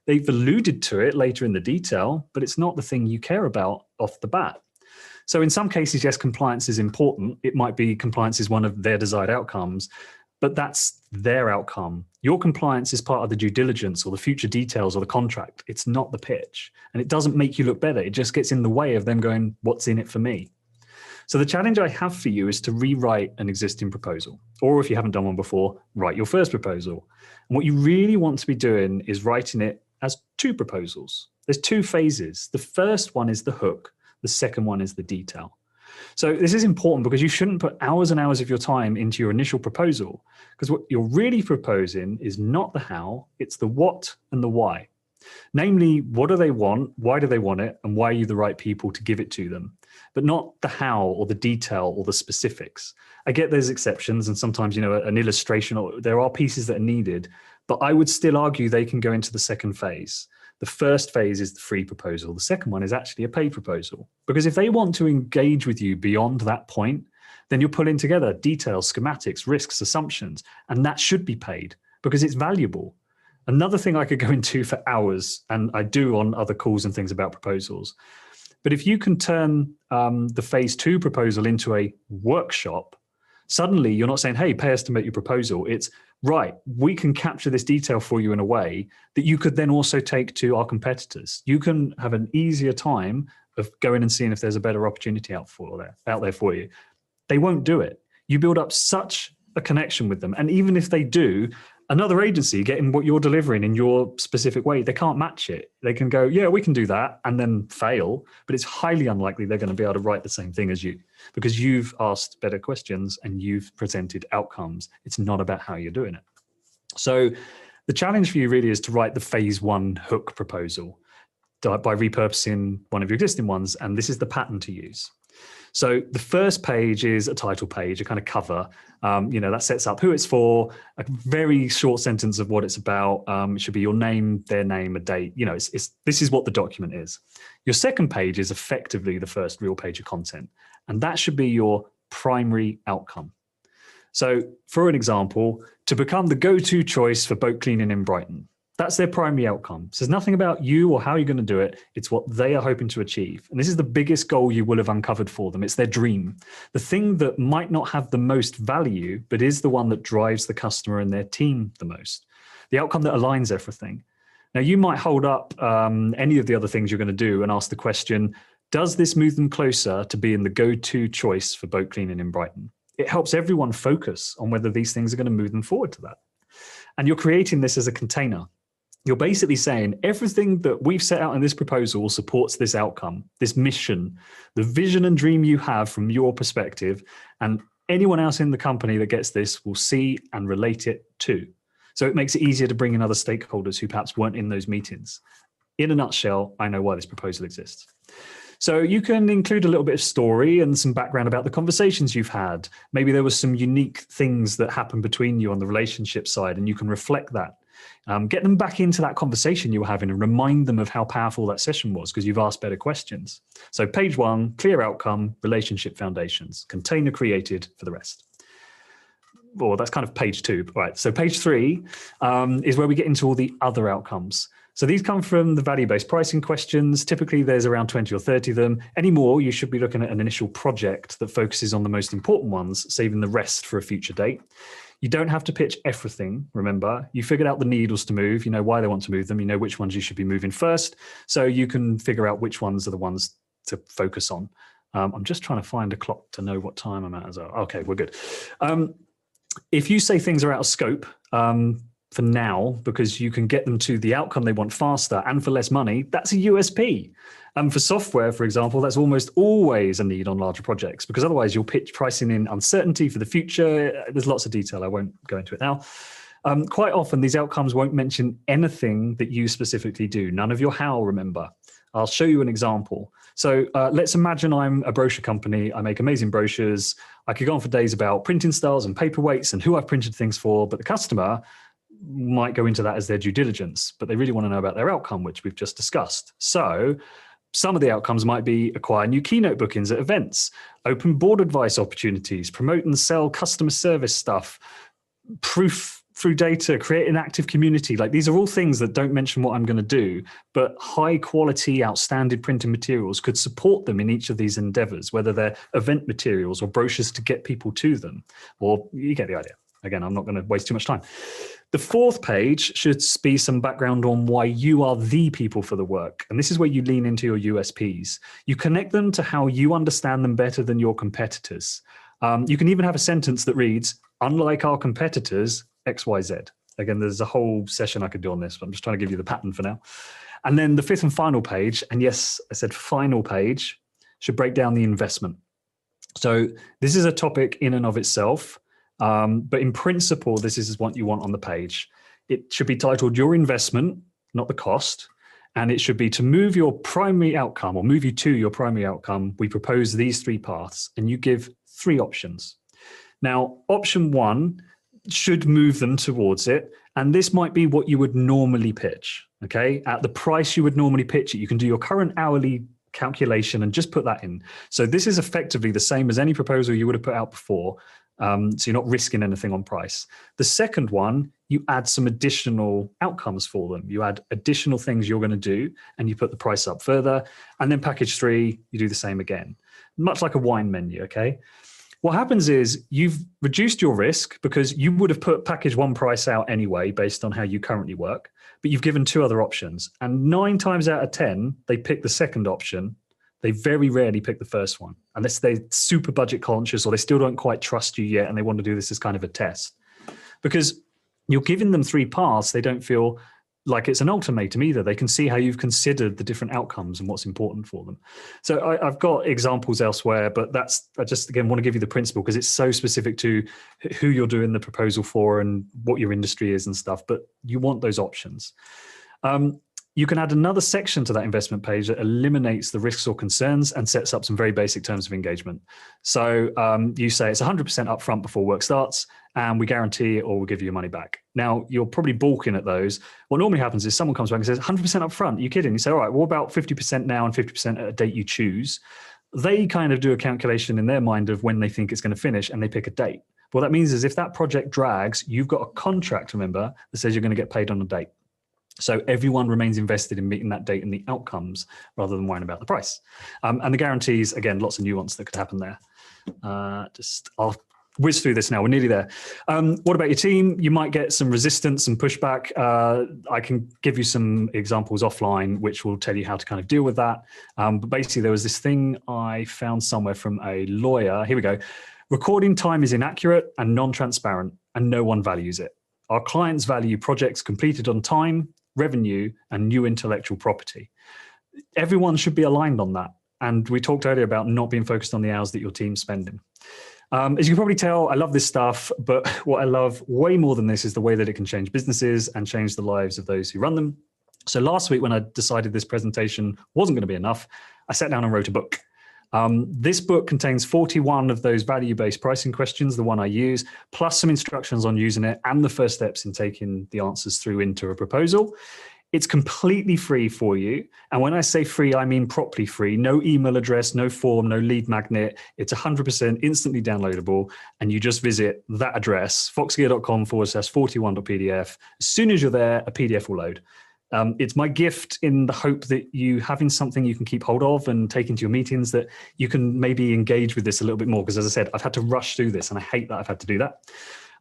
they've alluded to it later in the detail, but it's not the thing you care about off the bat. So in some cases, yes, compliance is important. It might be compliance is one of their desired outcomes, but that's their outcome. Your compliance is part of the due diligence or the future details or the contract. It's not the pitch. And it doesn't make you look better. It just gets in the way of them going, what's in it for me? So the challenge I have for you is to rewrite an existing proposal. Or if you haven't done one before, write your first proposal. And what you really want to be doing is writing it as two proposals. There's two phases. The first one is the hook. The second one is the detail. So this is important because you shouldn't put hours and hours of your time into your initial proposal, because what you're really proposing is not the how, it's the what and the why. Namely, what do they want, why do they want it, and why are you the right people to give it to them? But not the how or the detail or the specifics. I get there's exceptions, and sometimes, you know, an illustration, or there are pieces that are needed, but I would still argue they can go into the second phase. The first phase is the free proposal. The second one is actually a paid proposal. Because if they want to engage with you beyond that point, then you're pulling together details, schematics, risks, assumptions, and that should be paid because it's valuable. Another thing I could go into for hours, and I do on other calls and things about proposals, but if you can turn the phase 2 proposal into a workshop, suddenly you're not saying, hey, pay us to make your proposal. It's, right, we can capture this detail for you in a way that you could then also take to our competitors. You can have an easier time of going and seeing if there's a better opportunity out there for you. They won't do it. You build up such a connection with them. And even if they do, another agency getting what you're delivering in your specific way, they can't match it. They can go, yeah, we can do that, and then fail. But it's highly unlikely they're going to be able to write the same thing as you because you've asked better questions and you've presented outcomes. It's not about how you're doing it. So the challenge for you really is to write the phase 1 hook proposal by repurposing one of your existing ones. And this is the pattern to use. So the first page is a title page, a kind of cover, that sets up who it's for, a very short sentence of what it's about. It should be your name, their name, a date. This is what the document is. Your second page is effectively the first real page of content, and that should be your primary outcome. So for an example, to become the go-to choice for boat cleaning in Brighton. That's their primary outcome. So there's nothing about you or how you're going to do it. It's what they are hoping to achieve. And this is the biggest goal you will have uncovered for them. It's their dream. The thing that might not have the most value, but is the one that drives the customer and their team the most. The outcome that aligns everything. Now, you might hold up any of the other things you're going to do and ask the question, does this move them closer to being the go-to choice for boat cleaning in Brighton? It helps everyone focus on whether these things are going to move them forward to that. And you're creating this as a container. You're basically saying everything that we've set out in this proposal supports this outcome, this mission, the vision and dream you have from your perspective, and anyone else in the company that gets this will see and relate it to. So it makes it easier to bring in other stakeholders who perhaps weren't in those meetings. In a nutshell, I know why this proposal exists. So you can include a little bit of story and some background about the conversations you've had. Maybe there was some unique things that happened between you on the relationship side, and you can reflect that. Get them back into that conversation you were having and remind them of how powerful that session was because you've asked better questions. So page 1, clear outcome, relationship foundations, container created for the rest. Well, that's kind of page 2. All right, so page 3 is where we get into all the other outcomes. So these come from the value-based pricing questions. Typically, there's around 20 or 30 of them. Any more, you should be looking at an initial project that focuses on the most important ones, saving the rest for a future date. You don't have to pitch everything, remember. You figured out the needles to move. You know why they want to move them. You know which ones you should be moving first. So you can figure out which ones are the ones to focus on. I'm just trying to find a clock to know what time I'm at as well. Okay, we're good. If you say things are out of scope, for now, because you can get them to the outcome they want faster and for less money, that's a USP. For software, for example, that's almost always a need on larger projects because otherwise you'll pitch pricing in uncertainty for the future. There's lots of detail. I won't go into it now. Quite often, these outcomes won't mention anything that you specifically do. None of your how, remember. I'll show you an example. So let's imagine I'm a brochure company. I make amazing brochures. I could go on for days about printing styles and paperweights and who I've printed things for, but the customer might go into that as their due diligence, but they really want to know about their outcome, which we've just discussed. So some of the outcomes might be acquire new keynote bookings at events, open board advice opportunities, promote and sell customer service stuff, proof through data, create an active community. Like these are all things that don't mention what I'm going to do, but high quality, outstanding printed materials could support them in each of these endeavors, whether they're event materials or brochures to get people to them, or you get the idea. Again, I'm not going to waste too much time. The 4th page should be some background on why you are the people for the work. And this is where you lean into your USPs. You connect them to how you understand them better than your competitors. You can even have a sentence that reads, unlike our competitors, XYZ. Again, there's a whole session I could do on this, but I'm just trying to give you the pattern for now. And then the 5th and final page, and yes, I said final page, should break down the investment. So this is a topic in and of itself. But in principle, this is what you want on the page. It should be titled Your Investment, not the cost. And it should be to move your primary outcome or move you to your primary outcome. We propose these 3 paths and you give 3 options. Now, option 1 should move them towards it. And this might be what you would normally pitch. Okay. At the price you would normally pitch it, you can do your current hourly calculation and just put that in. So this is effectively the same as any proposal you would have put out before. So you're not risking anything on price. The second one, you add some additional outcomes for them. You add additional things you're going to do and you put the price up further. And then package 3, you do the same again, much like a wine menu, okay? What happens is you've reduced your risk because you would have put package 1 price out anyway, based on how you currently work, but you've given 2 other options. And 9 times out of 10, they pick the second option. They very rarely pick the first one unless they're super budget conscious or they still don't quite trust you yet and they want to do this as kind of a test. Because you're giving them 3 paths, they don't feel like it's an ultimatum either. They can see how you've considered the different outcomes and what's important for them. So I've got examples elsewhere, but I just, again, want to give you the principle because it's so specific to who you're doing the proposal for and what your industry is and stuff, but you want those options. You can add another section to that investment page that eliminates the risks or concerns and sets up some very basic terms of engagement. So you say it's 100% upfront before work starts, and we guarantee it or we'll give you your money back. Now, you're probably balking at those. What normally happens is someone comes back and says, 100% upfront, are you kidding? You say, all right, what about 50% now and 50% at a date you choose? They kind of do a calculation in their mind of when they think it's going to finish, and they pick a date. What that means is if that project drags, you've got a contract, remember, that says you're going to get paid on a date. So everyone remains invested in meeting that date and the outcomes rather than worrying about the price. And the guarantees, again, lots of nuance that could happen there. I'll whiz through this now. We're nearly there. What about your team? You might get some resistance and pushback. I can give you some examples offline, which will tell you how to kind of deal with that. But basically, there was this thing I found somewhere from a lawyer. Here we go. Recording time is inaccurate and non-transparent, and no one values it. Our clients value projects completed on time, revenue, and new intellectual property. Everyone should be aligned on that. And we talked earlier about not being focused on the hours that your team's spending. As you can probably tell, I love this stuff, but what I love way more than this is the way that it can change businesses and change the lives of those who run them. So last week when I decided this presentation wasn't going to be enough, I sat down and wrote a book. This book contains 41 of those value-based pricing questions, the one I use, plus some instructions on using it and the first steps in taking the answers through into a proposal. It's completely free for you. And when I say free, I mean properly free. No email address, no form, no lead magnet. It's 100% instantly downloadable. And you just visit that address, foxgeere.com/41.pdf. As soon as you're there, a PDF will load. It's my gift in the hope that you having something you can keep hold of and take into your meetings, that you can maybe engage with this a little bit more. Because as I said, I've had to rush through this and I hate that I've had to do that.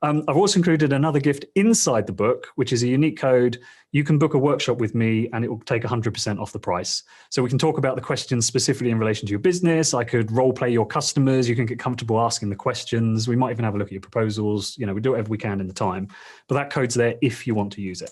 I've also included another gift inside the book, which is a unique code. You can book a workshop with me and it will take 100% off the price. So we can talk about the questions specifically in relation to your business. I could role play your customers. You can get comfortable asking the questions. We might even have a look at your proposals. We do whatever we can in the time, but that code's there if you want to use it.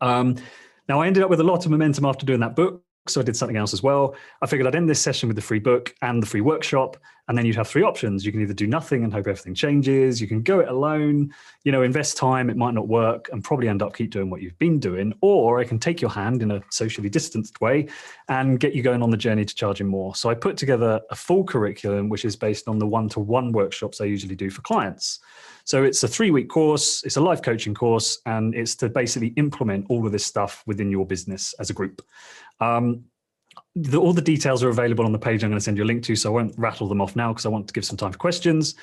Now I ended up with a lot of momentum after doing that book. So I did something else as well. I figured I'd end this session with the free book and the free workshop, and then you'd have three options. You can either do nothing and hope everything changes. You can go it alone, invest time, it might not work, and probably end up keep doing what you've been doing. Or I can take your hand in a socially distanced way and get you going on the journey to charging more. So I put together a full curriculum, which is based on the one-to-one workshops I usually do for clients. So it's a 3-week course, it's a life coaching course, and it's to basically implement all of this stuff within your business as a group. All the details are available on the page I'm going to send you a link to, so I won't rattle them off now because I want to give some time for questions.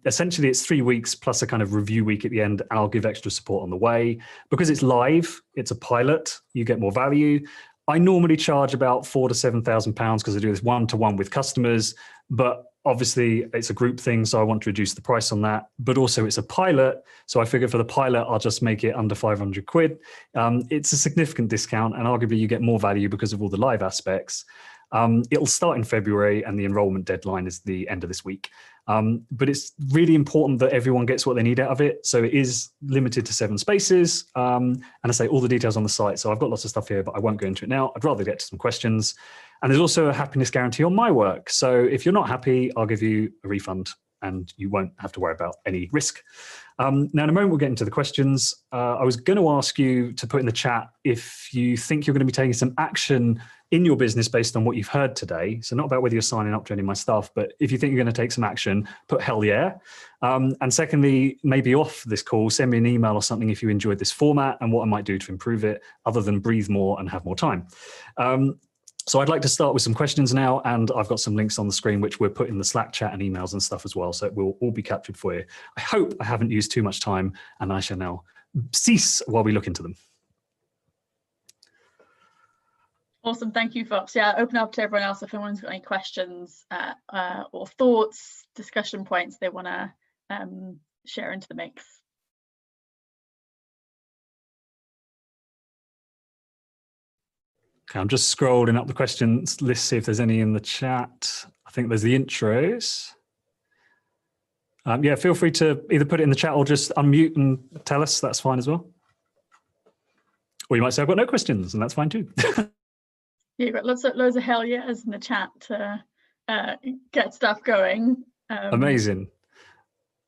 Essentially, it's 3 weeks plus a kind of review week at the end, and I'll give extra support on the way. Because it's live, it's a pilot, you get more value. I normally charge about £4,000 to £7,000 because I do this one-to-one with customers, but obviously it's a group thing, so I want to reduce the price on that, but also it's a pilot. So I figured for the pilot, I'll just make it under 500 quid. It's a significant discount and arguably you get more value because of all the live aspects. It'll start in February and the enrollment deadline is the end of this week. But it's really important that everyone gets what they need out of it. So it is limited to 7 spaces. And I say all the details on the site. So I've got lots of stuff here, but I won't go into it now. I'd rather get to some questions. And there's also a happiness guarantee on my work. So if you're not happy, I'll give you a refund and you won't have to worry about any risk. Now, in a moment, we'll get into the questions. I was going to ask you to put in the chat if you think you're going to be taking some action in your business based on what you've heard today. So not about whether you're signing up to any of my stuff, but if you think you're going to take some action, put hell yeah. And secondly, maybe off this call, send me an email or something if you enjoyed this format and what I might do to improve it other than breathe more and have more time. So I'd like to start with some questions now, and I've got some links on the screen which we'll put in the Slack chat and emails and stuff as well, so it will all be captured for you. I hope I haven't used too much time, and I shall now cease while we look into them. Awesome, thank you, Fox. Yeah, open up to everyone else if anyone's got any questions or thoughts, discussion points they want to share into the mix. Okay, I'm just scrolling up the questions list, see if there's any in the chat. I think there's the intros. Yeah, feel free to either put it in the chat or just unmute and tell us. That's fine as well. Or you might say, I've got no questions, and that's fine too. Yeah, you've got loads of hell yeahs in the chat to get stuff going. Amazing.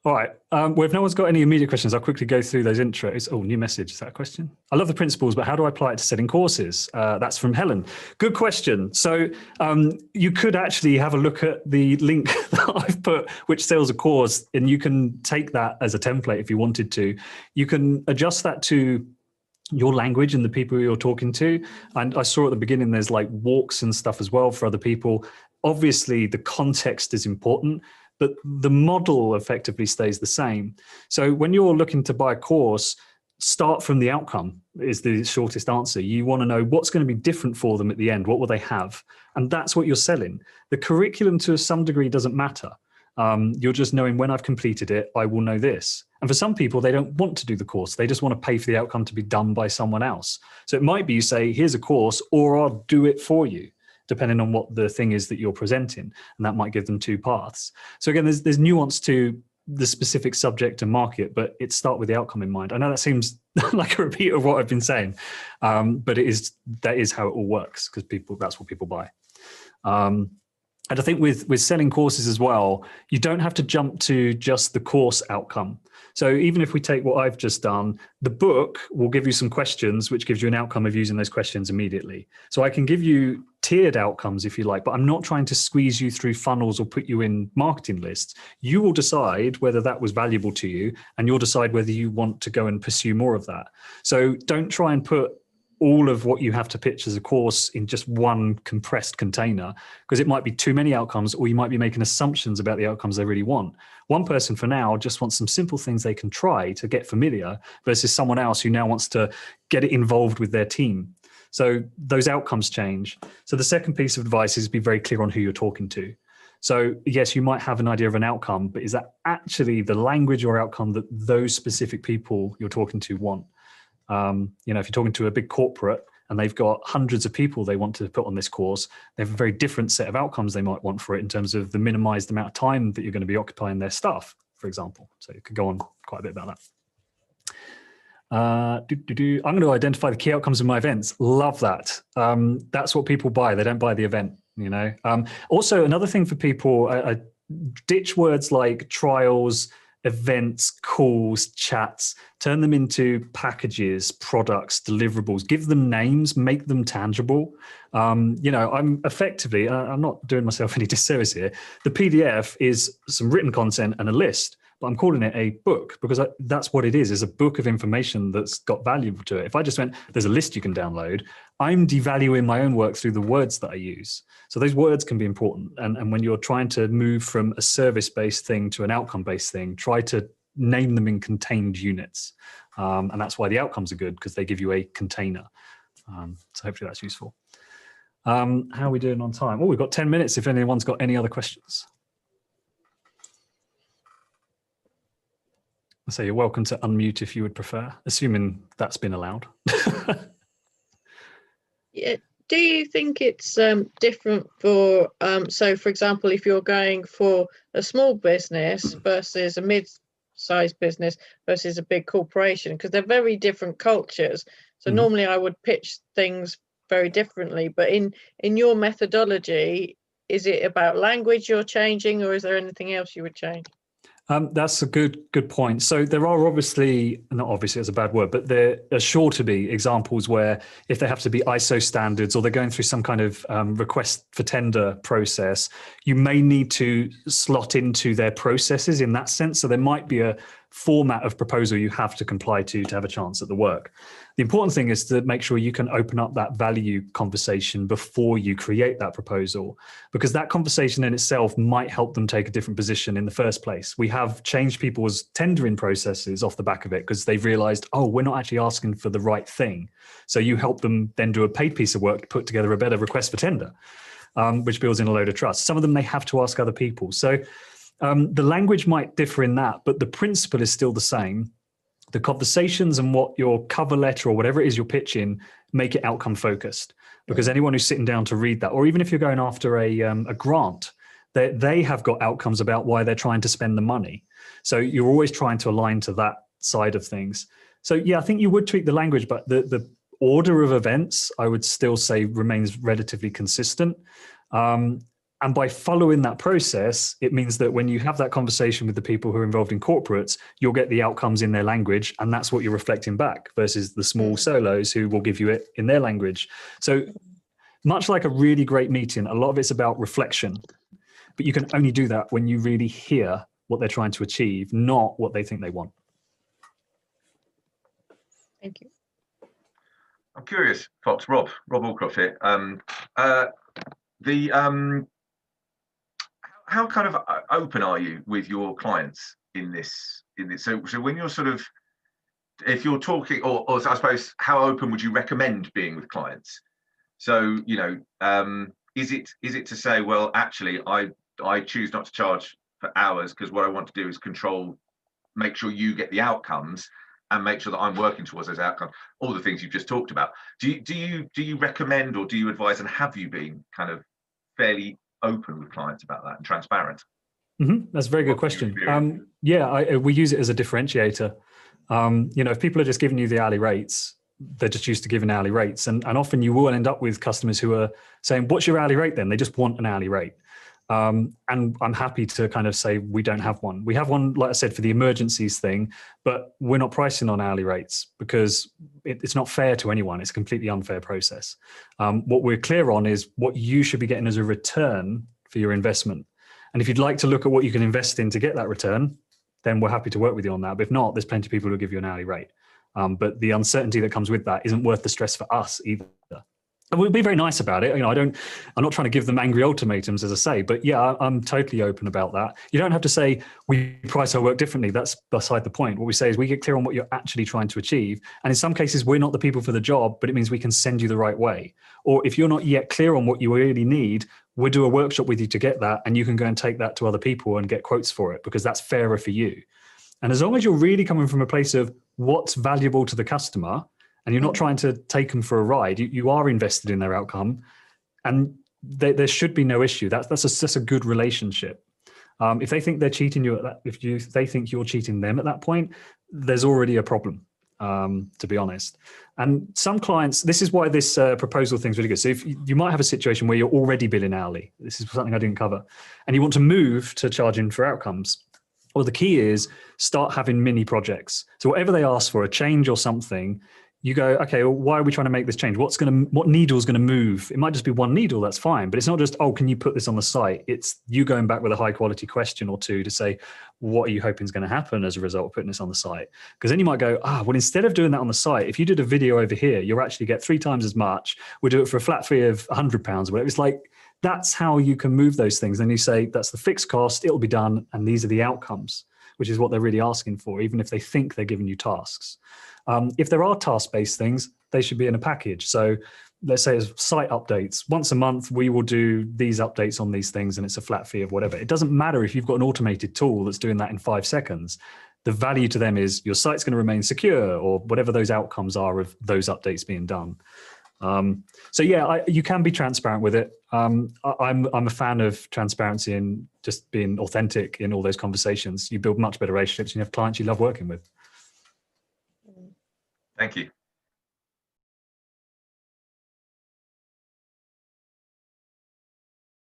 All right. Well, if no one's got any immediate questions, I'll quickly go through those intros. Oh, new message. Is that a question? I love the principles, but how do I apply it to selling courses? That's from Helen. Good question. So you could actually have a look at the link that I've put, which sells a course, and you can take that as a template if you wanted to. You can adjust that to your language and the people you're talking to. And I saw at the beginning, there's like walks and stuff as well for other people. Obviously, the context is important, but the model effectively stays the same. So when you're looking to buy a course, start from the outcome is the shortest answer. You want to know what's going to be different for them at the end. What will they have? And that's what you're selling. The curriculum to some degree doesn't matter. You're just knowing when I've completed it, I will know this. And for some people, they don't want to do the course. They just want to pay for the outcome to be done by someone else. So it might be you say, here's a course, or I'll do it for you, depending on what the thing is that you're presenting. And that might give them 2 paths. So again, there's nuance to the specific subject and market, but it start with the outcome in mind. I know that seems like a repeat of what I've been saying, but that is how it all works, because that's what people buy. And I think with selling courses as well, you don't have to jump to just the course outcome. So even if we take what I've just done, the book will give you some questions, which gives you an outcome of using those questions immediately. So I can give you tiered outcomes, if you like, but I'm not trying to squeeze you through funnels or put you in marketing lists. You will decide whether that was valuable to you, and you'll decide whether you want to go and pursue more of that. So don't try and put all of what you have to pitch as a course in just one compressed container, because it might be too many outcomes, or you might be making assumptions about the outcomes they really want. One person for now just wants some simple things they can try to get familiar, versus someone else who now wants to get it involved with their team. So those outcomes change. So the second piece of advice is be very clear on who you're talking to. So yes, you might have an idea of an outcome, but is that actually the language or outcome that those specific people you're talking to want? If you're talking to a big corporate and they've got hundreds of people they want to put on this course, they have a very different set of outcomes they might want for it in terms of the minimized amount of time that you're going to be occupying their staff, for example. So it could go on quite a bit about that. I'm going to identify the key outcomes of my events. Love that. That's what people buy. They don't buy the event, Also, another thing for people, ditch words like trials, events, calls, chats, turn them into packages, products, deliverables, give them names, make them tangible. I'm effectively, I'm not doing myself any disservice here. The PDF is some written content and a list, but I'm calling it a book because that's what it is a book of information that's got value to it. If I just went, there's a list you can download, I'm devaluing my own work through the words that I use. So those words can be important. And when you're trying to move from a service-based thing to an outcome-based thing, try to name them in contained units. And that's why the outcomes are good, because they give you a container. So hopefully that's useful. How are we doing on time? Oh, we've got 10 minutes if anyone's got any other questions. So you're welcome to unmute if you would prefer, assuming that's been allowed. Yeah. Do you think it's different for, so for example, if you're going for a small business versus a mid-sized business versus a big corporation, because they're very different cultures. So normally I would pitch things very differently, but in your methodology, is it about language you're changing, or is there anything else you would change? That's a good point. So there are obviously, not obviously, it's a bad word, but there are sure to be examples where if they have to be ISO standards or they're going through some kind of request for tender process, you may need to slot into their processes in that sense. So there might be a format of proposal you have to comply to have a chance at the work. The important thing is to make sure you can open up that value conversation before you create that proposal, because that conversation in itself might help them take a different position in the first place. We have changed people's tendering processes off the back of it because they've realized, oh, we're not actually asking for the right thing. So you help them then do a paid piece of work to put together a better request for tender, which builds in a load of trust. Some of them may have to ask other people. So the language might differ in that, but the principle is still the same. The conversations and what your cover letter or whatever it is you're pitching, make it outcome focused, because anyone who's sitting down to read that, or even if you're going after a grant, they have got outcomes about why they're trying to spend the money. So you're always trying to align to that side of things. So yeah, I think you would tweak the language, but the order of events, I would still say, remains relatively consistent. And by following that process, it means that when you have that conversation with the people who are involved in corporates, you'll get the outcomes in their language, and that's what you're reflecting back, versus the small solos who will give you it in their language. So much like a really great meeting, a lot of it's about reflection, but you can only do that when you really hear what they're trying to achieve, not what they think they want. Thank you. I'm curious, Fox, Rob Allcroft here. How kind of open are you with your clients in this? So when you're sort of, if you're talking, or I suppose, how open would you recommend being with clients? So, is it to say, well, actually, I choose not to charge for hours because what I want to do is make sure you get the outcomes and make sure that I'm working towards those outcomes, all the things you've just talked about. Do you recommend, or do you advise, and have you been kind of fairly open with clients about that and transparent? That's a very good question. We use it as a differentiator. If people are just giving you the hourly rates, they're just used to giving hourly rates. And often you will end up with customers who are saying, what's your hourly rate then? They just want an hourly rate. And I'm happy to kind of say we don't have one. We have one, like I said, for the emergencies thing, but we're not pricing on hourly rates because it's not fair to anyone. It's a completely unfair process. What we're clear on is what you should be getting as a return for your investment. And if you'd like to look at what you can invest in to get that return, then we're happy to work with you on that. But if not, there's plenty of people who give you an hourly rate. But the uncertainty that comes with that isn't worth the stress for us either. And we'll be very nice about it. You know, I'm not trying to give them angry ultimatums, as I say, but yeah, I'm totally open about that. You don't have to say we price our work differently. That's beside the point. What we say is we get clear on what you're actually trying to achieve. And in some cases, we're not the people for the job, but it means we can send you the right way. Or if you're not yet clear on what you really need, we'll do a workshop with you to get that. And you can go and take that to other people and get quotes for it because that's fairer for you. And as long as you're really coming from a place of what's valuable to the customer, and you're not trying to take them for a ride, you are invested in their outcome, and there should be no issue. That's a good relationship. If they think they're cheating you at that, if they think you're cheating them at that point, there's already a problem, to be honest. And some clients, this is why this proposal thing's really good. So if you might have a situation where you're already billing hourly, this is something I didn't cover, and you want to move to charging for outcomes. Well, the key is start having mini projects. So whatever they ask for, a change or something, you go, okay, well, why are we trying to make this change? What needle is going to move? It might just be one needle, that's fine. But it's not just, oh, can you put this on the site? It's you going back with a high quality question or two to say, what are you hoping is going to happen as a result of putting this on the site? Because then you might go, well, instead of doing that on the site, if you did a video over here, you'll actually get 3 times as much. We'll do it for a flat fee of £100 or whatever. It's like, that's how you can move those things. Then you say, that's the fixed cost, it'll be done. And these are the outcomes, which is what they're really asking for, even if they think they're giving you tasks. If there are task-based things, they should be in a package. So let's say it's site updates. Once a month, we will do these updates on these things and it's a flat fee of whatever. It doesn't matter if you've got an automated tool that's doing that in 5 seconds. The value to them is your site's going to remain secure or whatever those outcomes are of those updates being done. So yeah, you can be transparent with it. I'm a fan of transparency and just being authentic in all those conversations. You build much better relationships and you have clients you love working with. Thank you.